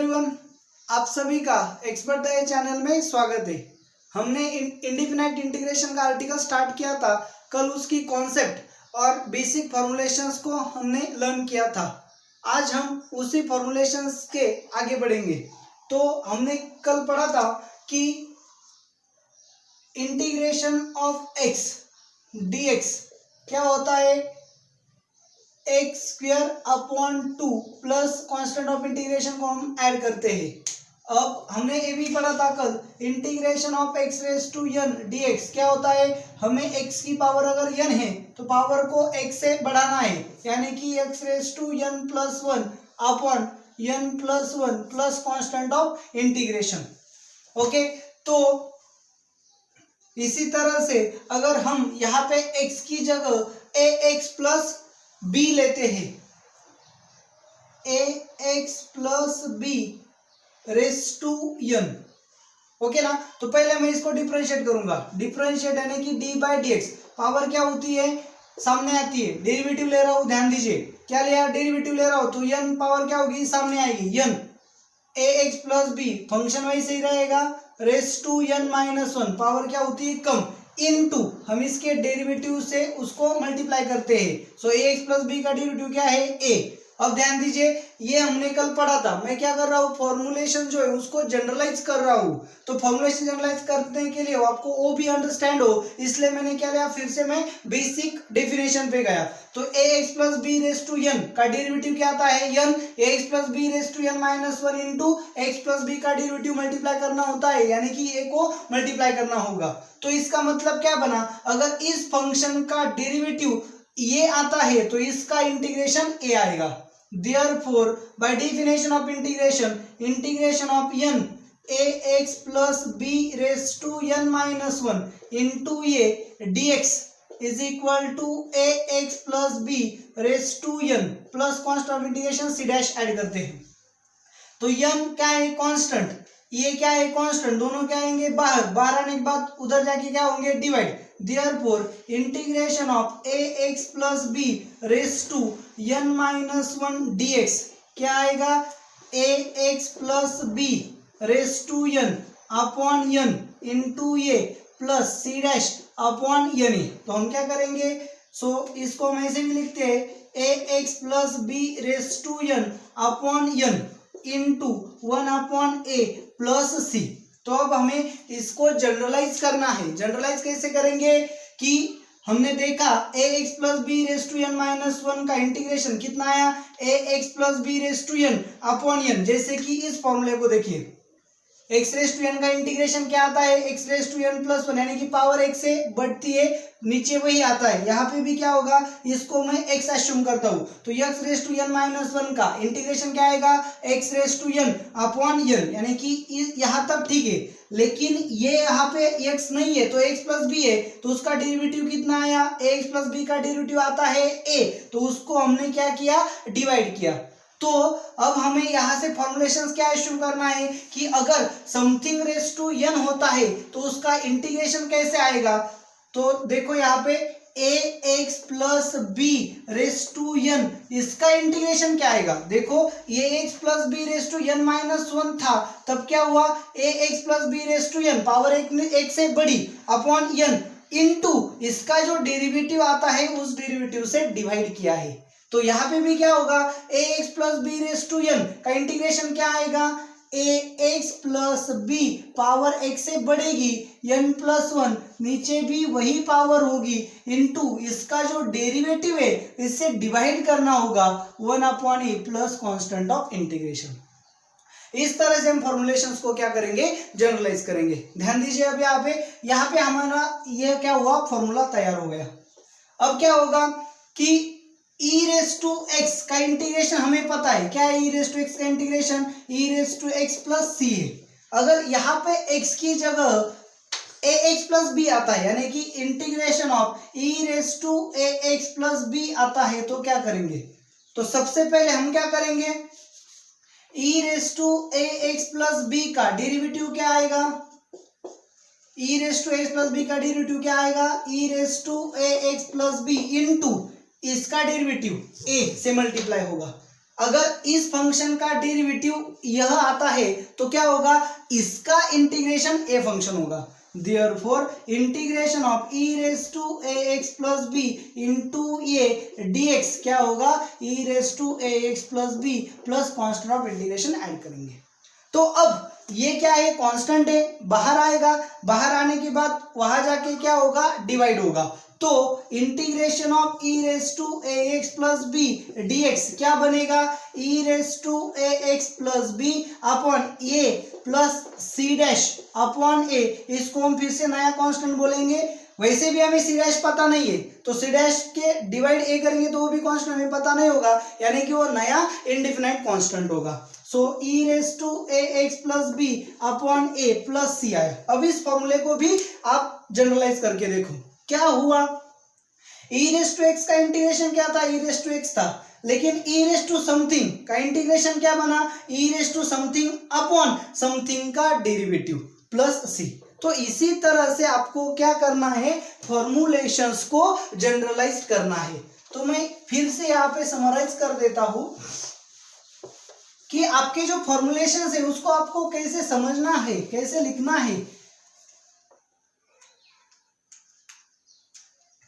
Everyone, आप सभी का एक्सपर्ट द चैनल में स्वागत है। हमने इंडिफिनाइट इंटीग्रेशन का आर्टिकल स्टार्ट किया था कल, उसकी कॉन्सेप्ट और बेसिक फॉर्मूलेशंस को हमने लर्न किया था। आज हम उसी फॉर्मूलेशंस के आगे बढ़ेंगे। तो हमने कल पढ़ा था कि इंटीग्रेशन ऑफ एक्स डीएक्स क्या होता है, x square upon 2 plus constant of integration को हम ऐड करते हैं। अब हमने ये भी पढ़ा था कल, integration of x raise to n dx क्या होता है, हमें एक्स की पावर अगर एन है तो पावर को एक्स से बढ़ाना है, यानी कि x raise to N plus one upon n plus one plus constant of integration. Okay, तो इसी तरह से अगर हम यहाँ पे x की जगह ए एक्स प्लस बी लेते हैं, A x plus B raise to N, okay ना। तो पहले मैं इसको डिफरेंशिएट करूंगा। डिफरेंशिएट यानी कि D by D x, power क्या होती है, सामने आती है। डेरिवेटिव ले रहा हूं, ध्यान दीजिए क्या लिया, डेरिवेटिव ले रहा हूं तो एन पावर क्या होगी, सामने आएगी एन। ए एक्स प्लस बी फंक्शन वैसे ही रहेगा, raise to N minus one, power क्या होती है, कम, इनटू हम इसके डेरिवेटिव से उसको मल्टीप्लाई करते हैं। सो ए एक्स प्लस बी का डेरिवेटिव क्या है, ए। अब ध्यान दीजिए, ये हमने कल पढ़ा था। मैं क्या कर रहा हूँ, फॉर्मूलेशन जो है उसको जनरलाइज कर रहा हूँ। तो फॉर्मूलेशन जनरलाइज करने के लिए आपको वो भी अंडरस्टैंड हो, इसलिए मैंने क्या लिया, फिर से मैं बेसिक डेफिनेशन पे गया। तो A x plus B raise to N का डेरिवेटिव क्या आता है, N. A x plus B raise to N minus one into X plus B का डेरिवेटिव मल्टीप्लाई करना होता है, यानी कि ए को मल्टीप्लाई करना होगा। तो इसका मतलब क्या बना, अगर इस फंक्शन का डेरिवेटिव ये आता है तो इसका इंटीग्रेशन ए आएगा। Therefore, by definition of integration, integration of n ax plus b raised to n minus 1 into a dx is equal to ax plus b raised to n plus constant of integration c dash add करते हैं। तो n क्या है, constant, ये क्या है, constant, दोनों क्या आएंगे बाहर, बाहर आने के बाद उधर जाके क्या होंगे, divide. Therefore, integration of ax plus b raised to n minus 1 dx क्या आएगा, ax plus b raised to n upon n into a plus c dash upon n। तो हम क्या करेंगे, इसको हम ऐसे भी लिखते हैं, ax plus b raised to n upon n into 1 upon a plus c। तो अब हमें इसको जनरलाइज करना है। जनरलाइज कैसे करेंगे कि हमने देखा A x plus B raise to N minus one का इंटीग्रेशन कितना आया, A x plus B raise to N upon N. जैसे कि इस फॉर्मूले को देखिए, एक्स रेस टू एन का इंटीग्रेशन क्या आता है, X raise to N plus one, यानी कि पावर एक्स से बढ़ती है, नीचे वही आता है। यहाँ पे भी क्या होगा, इसको मैं एक्स एज्यूम करता हूँ, तो x raise to N minus one का इंटीग्रेशन क्या आएगा, x raise to N upon n, यानी कि यहाँ तक ठीक है। लेकिन ये यहाँ पे x नहीं है तो x प्लस बी है, तो उसका डेरिवेटिव कितना आया, x प्लस बी का डेरिवेटिव आता है a, तो उसको हमने क्या किया, डिवाइड किया। तो अब हमें यहाँ से फॉर्मुलेशंस क्या इश्यू करना है कि अगर समथिंग रेस टू n होता है तो उसका इंटीग्रेशन कैसे आएगा। तो देखो यहाँ पे A x plus B raise to N, इसका इंटीग्रेशन क्या आएगा, देखो ये X plus B raise to N minus one था, तब क्या हुआ, A x plus B raise to N, power एक से बड़ी, अपॉन एन इनटू इसका जो डेरिवेटिव आता है उस डेरिवेटिव से डिवाइड किया है। तो यहाँ पे भी क्या होगा, A x plus B raise to N का इंटीग्रेशन क्या आएगा, A x plus B, power X से बढ़ेगी, एन प्लस वन, नीचे भी वही पावर होगी, इनटू इसका जो डेरिवेटिव है इससे डिवाइड करना होगा, one upon A plus constant of integration. इस तरह से हम फॉर्मुलेशंस को क्या करेंगे, जनरलाइज करेंगे। ध्यान दीजिए, अब यहाँ पे हमारा ये क्या हुआ, फॉर्मूला तैयार हो गया। अब क्या होगा कि e रेस टू एक्स का इंटीग्रेशन हमें पता है, क्या है e रेस टू एक्स का integration, e raise to x plus C है। अगर यहाँ पे x की जगह ए एक्स प्लस बी आता है, यानी कि integration of e raise to A x plus b आता है, तो क्या करेंगे, तो सबसे पहले हम क्या करेंगे, e raise to A x plus B का डेरिवेटिव क्या आएगा, e raise to x plus B का डेरिवेटिव क्या आएगा, e raise to A x plus b into इसका डेरिवेटिव a से मल्टीप्लाई होगा। अगर इस फंक्शन का डेरिवेटिव यह आता है तो क्या होगा, इसका इंटीग्रेशन ए फंक्शन होगा। Therefore integration of e raise to A x plus b into a dx क्या होगा, e raise to A x plus B plus constant of integration add करेंगे। तो अब ये क्या है, कांस्टेंट है, बाहर आएगा, बाहर आने के बाद वहां जाके क्या होगा, डिवाइड होगा। तो integration of e raise to A x plus B dx क्या बनेगा, e raise to A x plus B upon A plus C dash upon A. इसको हम फिर से नया कांस्टेंट बोलेंगे। वैसे भी हमें सी डैश पता नहीं है, तो सी डैश के डिवाइड ए करेंगे तो वो भी कांस्टेंट हमें पता नहीं होगा, यानी कि वो नया इंडिफिनाइट कांस्टेंट होगा। So E raise to A x plus B upon A plus C आया। अब इस फॉर्मूले को भी आप जनरलाइज करके देखो क्या हुआ। ई रेस टू एक्स का इंटीग्रेशन क्या था, ई रेस टू एक्स था, लेकिन ई रेस टू समथिंग का इंटीग्रेशन क्या बना, E raise to something upon something का डेरिवेटिव प्लस सी। तो इसी तरह से आपको क्या करना है, फॉर्मूलेशंस को जनरलाइज करना है। तो मैं फिर से यहाँ पे समराइज कर देता हूं कि आपके जो फॉर्मुलेशंस है उसको आपको कैसे समझना है, कैसे लिखना है।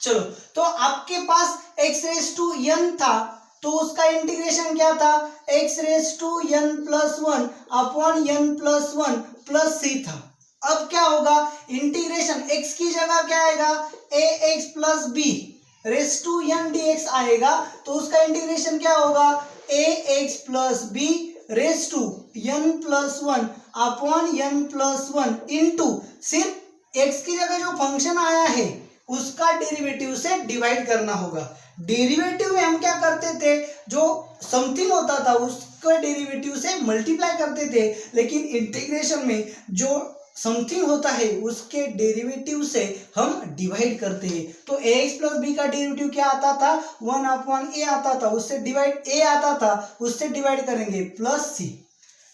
चलो, तो आपके पास x रेस टू n था, तो उसका इंटीग्रेशन क्या था, x raise to n plus one upon n plus one plus सी था। अब क्या होगा, इंटीग्रेशन x की जगह क्या आएगा, A x plus B raise to n dx आएगा, तो उसका इंटीग्रेशन क्या होगा, A x plus B raise to n plus one upon n plus one into सिर्फ x की जगह जो फंक्शन आया है उसका डेरिवेटिव से डिवाइड करना होगा। डेरिवेटिव में हम क्या करते थे, जो समथिंग होता था उसके डेरिवेटिव से मल्टीप्लाई करते थे, लेकिन इंटीग्रेशन में जो समथिंग होता है उसके डेरिवेटिव से हम डिवाइड करते हैं। तो ए एक्स प्लस बी का डेरिवेटिव क्या आता था, वन अपॉन ए आता था, उससे डिवाइड ए आता था, उससे डिवाइड करेंगे प्लस सी।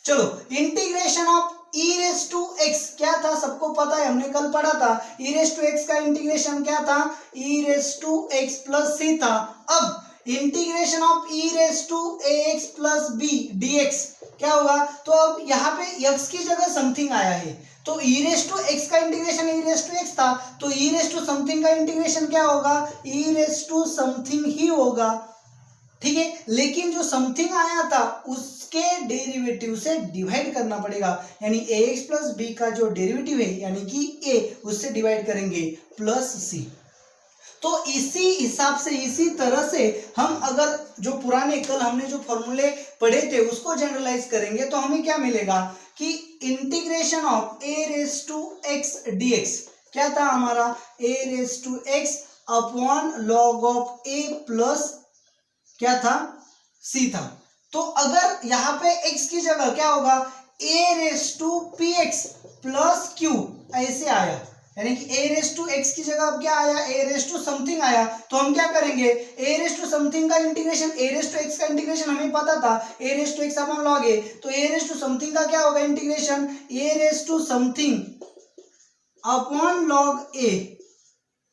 चलो, integration of e raise to x क्या था, सबको पता है, हमने कल पढ़ा था। ई रेस टू एक्स का इंटीग्रेशन क्या था, ई रेस टू एक्स प्लस सी था। अब integration of e raise to A x plus b dx क्या होगा, तो अब यहाँ पे एक्स की जगह समथिंग आया है, तो ई रेस टू एक्स का integration e raise to x था, तो ई रेस टू समथिंग का इंटीग्रेशन क्या होगा, ई रेस टू समथिंग ही होगा। ठीक है, लेकिन जो समथिंग आया था उसके डेरिवेटिव से डिवाइड करना पड़ेगा, यानी ए एक्स प्लस बी का जो डेरिवेटिव है यानी कि ए, उससे डिवाइड करेंगे प्लस सी। तो इसी हिसाब से, इसी तरह से हम अगर जो पुराने कल हमने जो फॉर्मूले पढ़े थे उसको जनरलाइज करेंगे तो हमें क्या मिलेगा कि integration of A raise to X DX क्या था हमारा, A raise to X upon log of A plus क्या था, सी था। तो अगर यहाँ पे x की जगह क्या होगा, a raise to p x plus q ऐसे आया, यानी कि a रेस टू एक्स की जगह अब क्या आया, a रेस टू समथिंग आया, तो हम क्या करेंगे, a रेस टू समथिंग का integration, a raise to x का इंटीग्रेशन हमें पता था, a raise to X upon log A, तो a रेस टू समथिंग का क्या होगा integration, a raise to something upon log A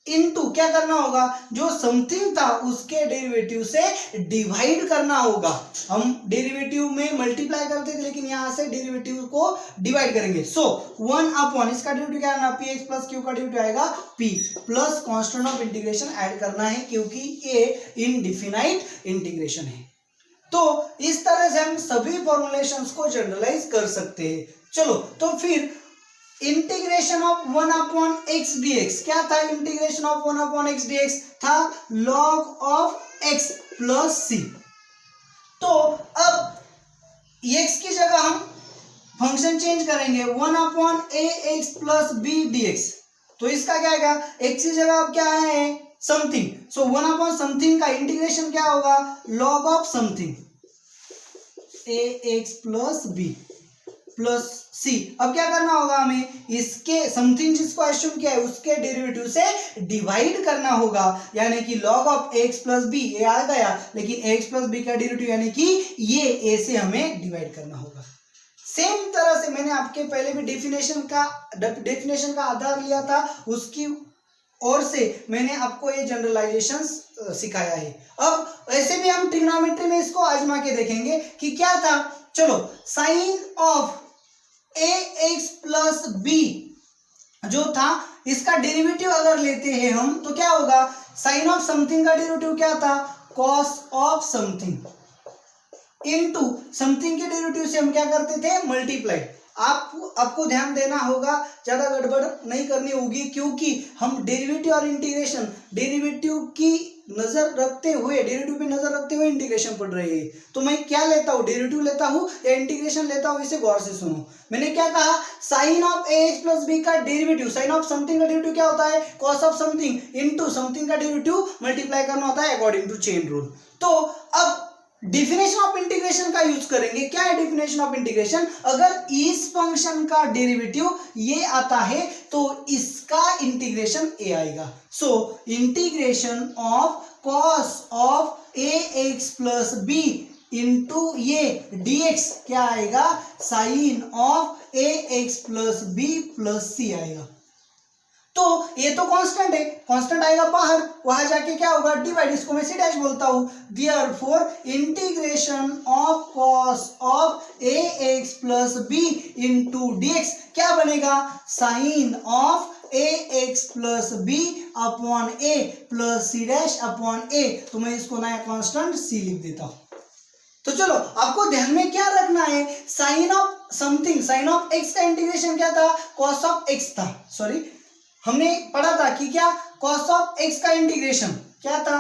into क्या करना होगा, जो समथिंग था उसके डेरिवेटिव से डिवाइड करना होगा। हम डेरिवेटिव में मल्टीप्लाई करते थे, लेकिन यहां से डेरिवेटिव को डिवाइड करेंगे। सो वन अपॉन इसका डेरिवेटिव क्या है, पी एक्स प्लस क्यू का डेरिवेटिव आएगा P plus constant of integration add करना है, क्योंकि ए इनडिफिनाइट इंटीग्रेशन है। तो इस तरह से हम सभी फॉर्मुलेशंस को जनरलाइज कर सकते हैं। चलो, तो फिर integration of one upon X D X क्या था, integration of one upon X D X था लॉग ऑफ एक्स प्लस सी। तो अब एक्स की जगह हम फंक्शन चेंज करेंगे, one upon A x plus B D X, तो इसका क्या आएगा, एक्स की जगह अब क्या है something, so one upon something का इंटीग्रेशन क्या होगा, log of something A x plus B plus C. अब क्या करना होगा, हमें इसके समथिंग जिसको एज्यूम किया है उसके डेरिवेटिव से डिवाइड करना होगा, यानी कि log of x plus b, ये आ गया, लेकिन एक्स प्लस बी का डेरिवेटिव यानी कि ये ए से हमें डिवाइड करना होगा। सेम तरह से मैंने आपके पहले भी डेफिनेशन का आधार लिया था, उसकी और से मैंने आपको ये जनरलाइजेशंस सिखाया है। अब ऐसे भी हम ट्रिग्नोमेट्री में इसको आजमा के देखेंगे कि क्या था। चलो, sine of a x plus b जो था, इसका डेरिवेटिव अगर लेते हैं हम तो क्या होगा, साइन ऑफ समथिंग का डेरिवेटिव क्या था, cos of something into something के डेरिवेटिव से हम क्या करते थे, मल्टीप्लाई। आपको ध्यान देना होगा, ज्यादा गड़बड़ नहीं करनी होगी, क्योंकि हम डेरिवेटिव और इंटीग्रेशन, डेरिवेटिव की नजर रखते हुए, डेरिवेटिव पे नजर रखते हुए इंटीग्रेशन पढ़ रहे हैं। तो मैं क्या लेता हूँ, डेरिवेटिव लेता हूँ या इंटीग्रेशन लेता हूँ, इसे गौर से सुनो। मैंने क्या कहा, sine of a x plus B का डेरिवेटिव, साइन ऑफ समथिंग का डेरिवेटिव क्या होता है, cos of something into something का डेरिवेटिव मल्टीप्लाई करना होता है अकॉर्डिंग टू चेन रूल। तो अब डिफिनेशन ऑफ इंटीग्रेशन का यूज करेंगे। क्या है डिफिनेशन ऑफ इंटीग्रेशन, अगर इस फंक्शन का डेरिवेटिव ये आता है तो इसका इंटीग्रेशन ए आएगा। So integration of cos of a x plus b into ये dx क्या आएगा, sine of a x plus B plus c आएगा। तो ये तो कांस्टेंट है, कांस्टेंट आएगा बाहर, वहां जाके क्या होगा, डिवाइड, इसको मैं सी डैश बोलता हूं। Therefore integration of cos of a x plus b into dx क्या बनेगा, sine of a x plus B upon A plus C dash upon a. तो मैं इसको नया कांस्टेंट सी लिख देता हूं। तो चलो, आपको ध्यान में क्या रखना है, sine of something, sine of x का इंटीग्रेशन क्या था, कॉस ऑफ एक्स था। सॉरी, हमने पढ़ा था कि क्या, कॉस ऑफ एक्स का इंटीग्रेशन क्या था,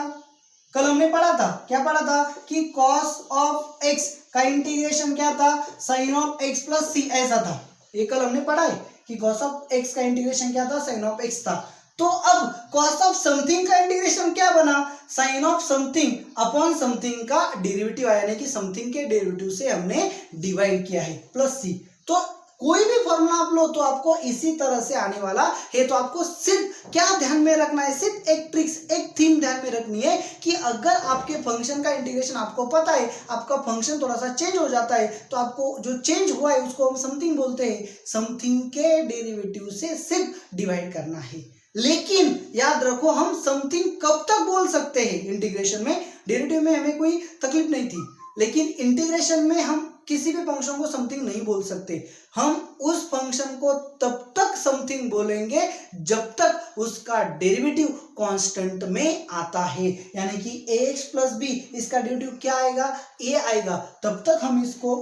कल हमने पढ़ा था, क्या पढ़ा था कि कॉस ऑफ एक्स का इंटीग्रेशन क्या था, sine of x plus c, ऐसा था। ये कल हमने पढ़ा है कि कॉस ऑफ एक्स का इंटीग्रेशन क्या था, साइन ऑफ एक्स था। तो अब कॉस ऑफ समथिंग का इंटीग्रेशन क्या बना, sine of something upon something का डेरिवेटिव आया, यानी कि समथिंग के डेरिवेटिव से हमने डिवाइड किया है, प्लस सी। तो कोई भी फॉर्मूला आप लो तो आपको इसी तरह से आने वाला है। तो आपको सिर्फ क्या ध्यान में रखना है, सिर्फ एक ट्रिक्स, एक थीम ध्यान में रखनी है कि अगर आपके फंक्शन का इंटीग्रेशन आपको पता है, आपका फंक्शन थोड़ा सा चेंज हो जाता है, तो आपको जो चेंज हुआ है उसको हम समथिंग बोलते हैं, समथिंग के डेरिवेटिव से सिर्फ डिवाइड करना है। लेकिन याद रखो, हम समथिंग कब तक बोल सकते हैं इंटीग्रेशन में, डेरिवेटिव में हमें कोई तकलीफ नहीं थी, लेकिन इंटीग्रेशन में हम किसी भी फंक्शन को समथिंग नहीं बोल सकते। हम उस फंक्शन को तब तक समथिंग बोलेंगे जब तक उसका डेरिवेटिव कांस्टेंट में आता है, यानी कि ax प्लस बी, इसका डेरिवेटिव क्या आएगा, a आएगा। तब तक हम इसको,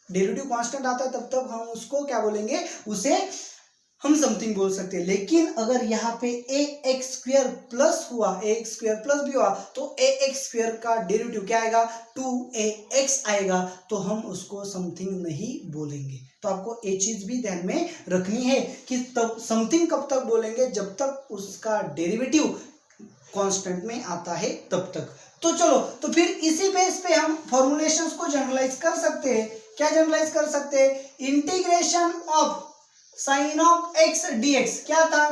डेरिवेटिव कांस्टेंट आता है तब तक हम उसको क्या बोलेंगे, उसे हम समथिंग बोल सकते हैं। लेकिन अगर यहाँ पे ए एक्स स्क्वेयर प्लस हुआ, ए एक्स स्क्वेयर प्लस भी हुआ, तो ए एक्स स्क्वेयर का डेरिवेटिव क्या आएगा, 2ax आएगा, तो हम उसको समथिंग नहीं बोलेंगे। तो आपको ये चीज भी ध्यान में रखनी है कि तब समथिंग कब तक बोलेंगे, जब तक उसका डेरिवेटिव कांस्टेंट में आता है तब तक। तो चलो, तो फिर इसी बेस पे हम फॉर्मुलेशंस को जनरलाइज कर सकते हैं। क्या जनरलाइज कर सकते हैं, integration of sine of x dx क्या था,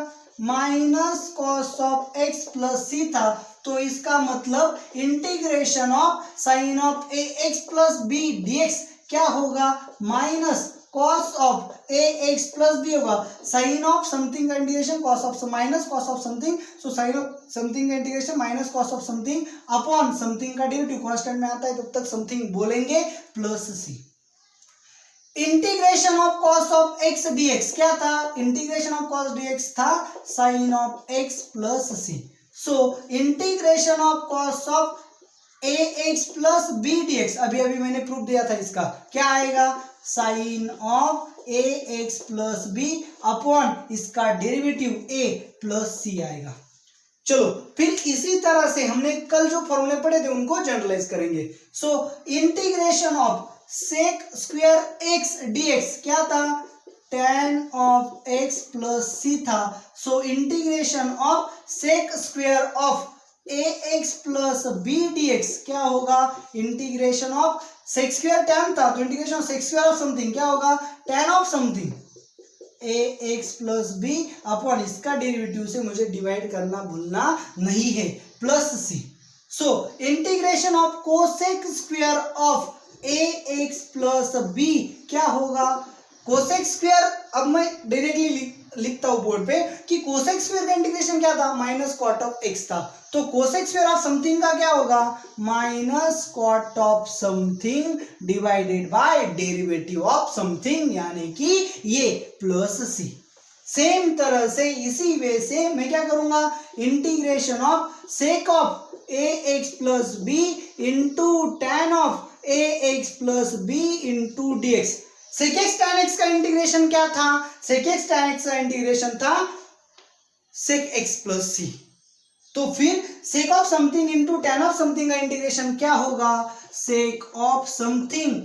minus cos of x plus सी था। तो इसका मतलब integration of sine of a x plus B dx क्या होगा, minus cos of a x plus b होगा। साइन ऑफ समथिंग का integration cos of minus cos of something, so sine of something का integration minus cos of something upon something का derivative constant में आता है तब तक समथिंग बोलेंगे, plus c. Integration of cos of x dx क्या था, इंटीग्रेशन ऑफ कॉस dx था sine of x plus c. So integration of cos of a x plus B dx, अभी अभी मैंने प्रूफ दिया था इसका, क्या आएगा, sine of a x plus B upon इसका डेरिवेटिव ए प्लस सी आएगा। चलो, फिर इसी तरह से हमने कल जो फॉर्मूले पढ़े थे उनको जनरलाइज करेंगे। So integration of sec square x dx क्या था, tan ऑफ एक्स प्लस सी था। So integration of sec square of a x plus B dx क्या होगा, integration of sec square tan था, तो integration of sec square of something क्या होगा, tan of something A x plus B upon इसका derivative से मुझे divide करना भूलना नहीं है, plus c. So integration of cosec square of a x plus b क्या होगा, कोसेक स्क्वायर, अब मैं डायरेक्टली लिखता हूं बोर्ड पे कि कोसेक स्क्वायर का इंटीग्रेशन क्या था, माइनस कॉट ऑफ एक्स था। तो कोसेक स्क्वायर ऑफ समथिंग का क्या होगा, minus cot of something divided by derivative of something, यानी कि ये प्लस सी। सेम तरह से इसी वे से मैं क्या करूंगा, integration of sec of a x plus b into tan of a x plus b into d x. Sec x tan x का इंटीग्रेशन क्या था, सेक एक्स टेन एक्स का इंटीग्रेशन था सेक एक्स प्लस सी। तो फिर sec of something into tan of something का integration क्या होगा, sec of something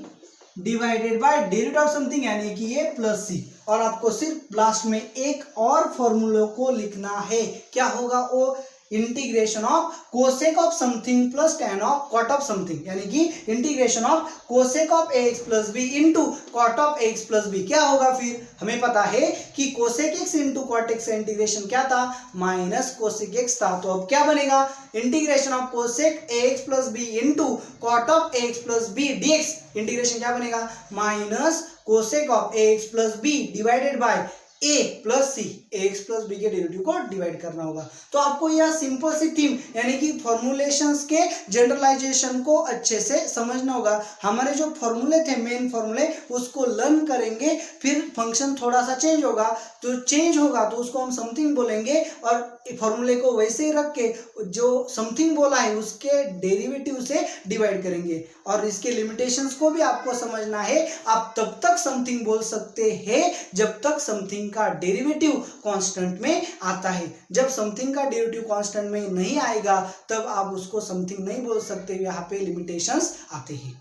divided by derivative of something, यानी कि ये प्लस सी। और आपको सिर्फ लास्ट में एक और फॉर्मूले को लिखना है, क्या होगा वो, integration of cosec of something plus tan of cot of something, यानी कि integration of cosec of a x plus b into cot of a x plus b. क्या होगा फिर, हमें पता है कि cosec x into cot x का इंटीग्रेशन क्या था, माइनस कोसेक एक्स था। तो अब क्या बनेगा, integration of cosec a x plus b into cot of a x plus B D x, integration क्या बनेगा, minus cosec of a x plus b divided by a plus c, x plus b के derivative को divide करना होगा। तो आपको यह simple सी theme यानी कि फॉर्मूलेशंस के जनरलाइजेशन को अच्छे से समझना होगा। हमारे जो फॉर्मूले थे मेन फॉर्मूले उसको लर्न करेंगे, फिर फंक्शन थोड़ा सा चेंज होगा, तो चेंज होगा तो उसको हम समथिंग बोलेंगे, और फॉर्मूले को वैसे ही रख के जो समथिंग बोला है उसके डेरिवेटिव से डिवाइड करेंगे। और इसके लिमिटेशंस को भी आपको समझना है। आप तब तक समथिंग बोल सकते हैं जब तक समथिंग का डेरिवेटिव कांस्टेंट में आता है। जब समथिंग का डेरिवेटिव कांस्टेंट में नहीं आएगा तब आप उसको समथिंग नहीं बोल सकते, यहाँ पे लिमिटेशंस आते हैं।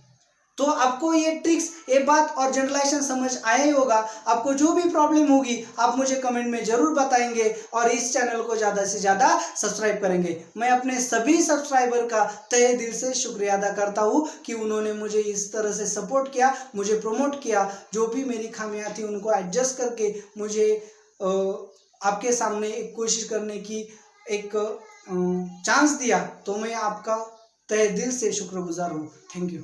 तो आपको ये ट्रिक्स, ये बात और जनरलाइजेशन समझ आया ही होगा। आपको जो भी प्रॉब्लम होगी आप मुझे कमेंट में जरूर बताएंगे, और इस चैनल को ज़्यादा से ज़्यादा सब्सक्राइब करेंगे। मैं अपने सभी सब्सक्राइबर का तहे दिल से शुक्रिया अदा करता हूँ कि उन्होंने मुझे इस तरह से सपोर्ट किया, मुझे प्रमोट किया, जो भी मेरी खामियां थी उनको एडजस्ट करके मुझे आपके सामने एक कोशिश करने की एक चांस दिया। तो मैं आपका तहे दिल से शुक्रगुजार हूँ। Thank you.